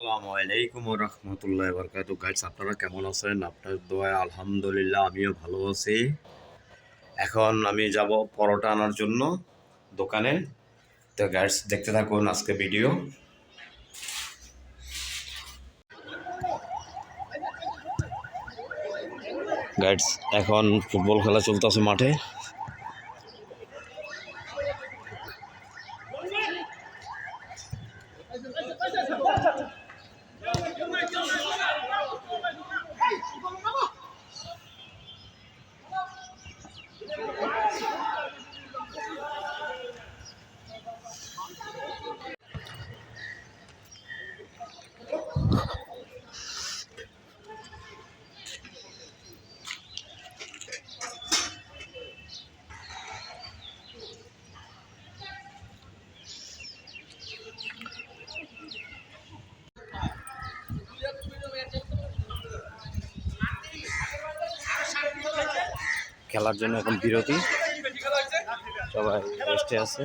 আসসালামু আলাইকুম রহমতুল্লাহ বরকাত। গাইস, আপনারা কেমন আছেন? আপনার দোয়ায় আলহামদুলিল্লাহ আমিও ভালো আছি। এখন আমি যাব পরোটা আনার জন্য দোকানে। তো গাইস, দেখতে থাকুন আজকে ভিডিও। গাইস, এখন ফুটবল খেলা চলতেছে মাঠে। খেলার জন্য এখন বিরতি, সবাই রেস্টে আছে।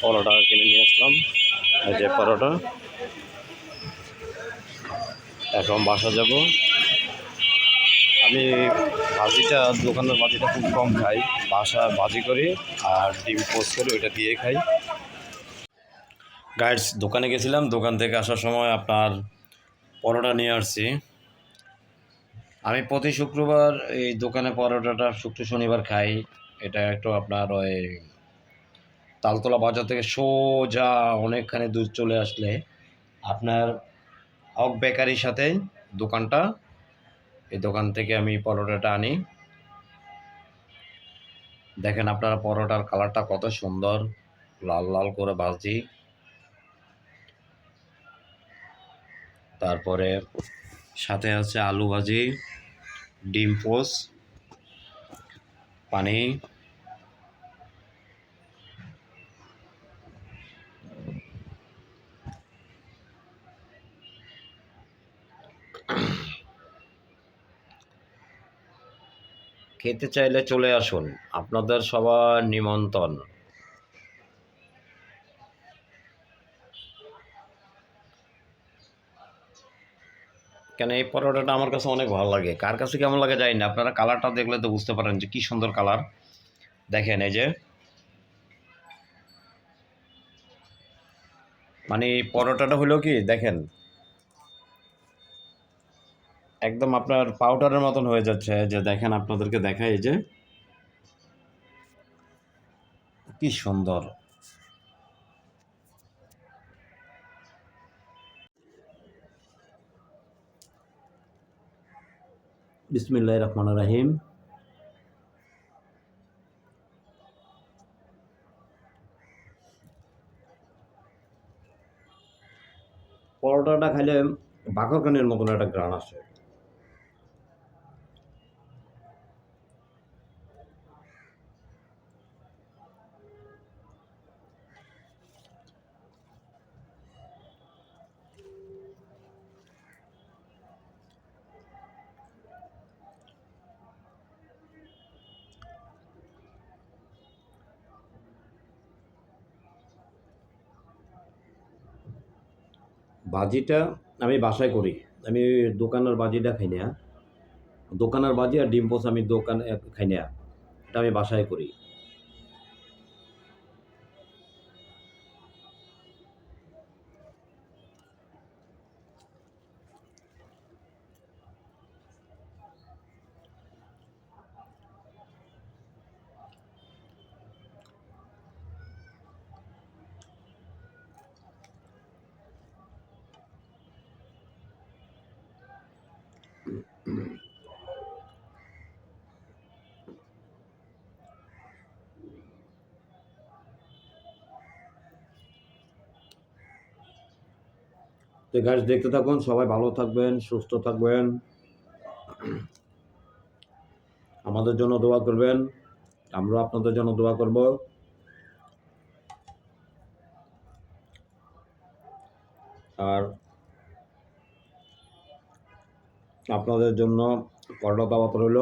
পরোটা কিনে নিয়ে আসলাম, এই যে পরোটা। এখন বাসা যাব। আমি ভাজিটা, দোকানের ভাজিটা খুব কম খাই, বাসা ভাজি করি আর ডিম পোস্ট করি, ওইটা দিয়ে খাই। গাইস, দোকানে গেছিলাম, দোকান থেকে আসার সময় আপনার পরোটা নিয়ে আসছি। আমি প্রতি শুক্রবার এই দোকানে পরোটাটা শুক্র শনিবার খাই। এটা একটু আপনার ওই তালতলা বাজার থেকে সোজা অনেকখানি দূর চলে আসলে আপনার হক বেকারির সাথে দোকানটা, এই দোকান থেকে আমি পরোটাটা আনি। দেখেন আপনারা পরোটার কালারটা কত সুন্দর, লাল লাল করে ভাজি। তারপরে সাথে আছে আলু ভাজি, ডিম পোস্ট, পানি। খেতে চাইলে চলে আসুন, আপনাদের সবার নিমন্ত্রণ। কেন, এই পরোটাটা আমার কাছে অনেক ভালো লাগে। কার কাছে কেমন লাগে জানি না, আপনারা কালারটা দেখলে তো বুঝতে পারেন যে কি সুন্দর কালার। দেখেন এই যে, মানে পরোটাটা হলো কি দেখেন, একদম আপনার পাউডারের মতন হয়ে যাচ্ছে। যে দেখেন, আপনাদেরকে দেখাই, এই যে কি সুন্দর। বিসমিল্লাহির রহমানির রহিম। পরোটাটা খাইলে বাকরখানের মতন একটা গ্রান আসে। ভাজিটা আমি বাসায় করি। আমি দোকানের ভাজিটা খাই না। দোকানের ভাজি আর ডিম পোচ আমি দোকানে খাই না, এটা আমি বাসায় করি। তো গাছ দেখতে থাকুন, সবাই ভালো থাকবেন, সুস্থ থাকবেন, আমাদের জন্য দোয়া করবেন, আমরা আপনাদের জন্য দোয়া করব। আর আপনাদের জন্য পরোটা দাওয়াত রইল।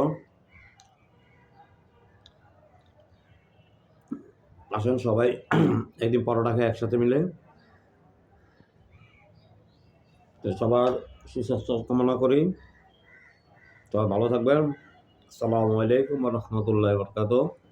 আসেন সবাই একদিন পরোটা খাই একসাথে মিলে। তো সবার সুস্বাস্থ্য কামনা করি, সবাই ভালো থাকবেন। আসসালামু আলাইকুম ওয়া রাহমাতুল্লাহি ওয়া বারাকাতুহু।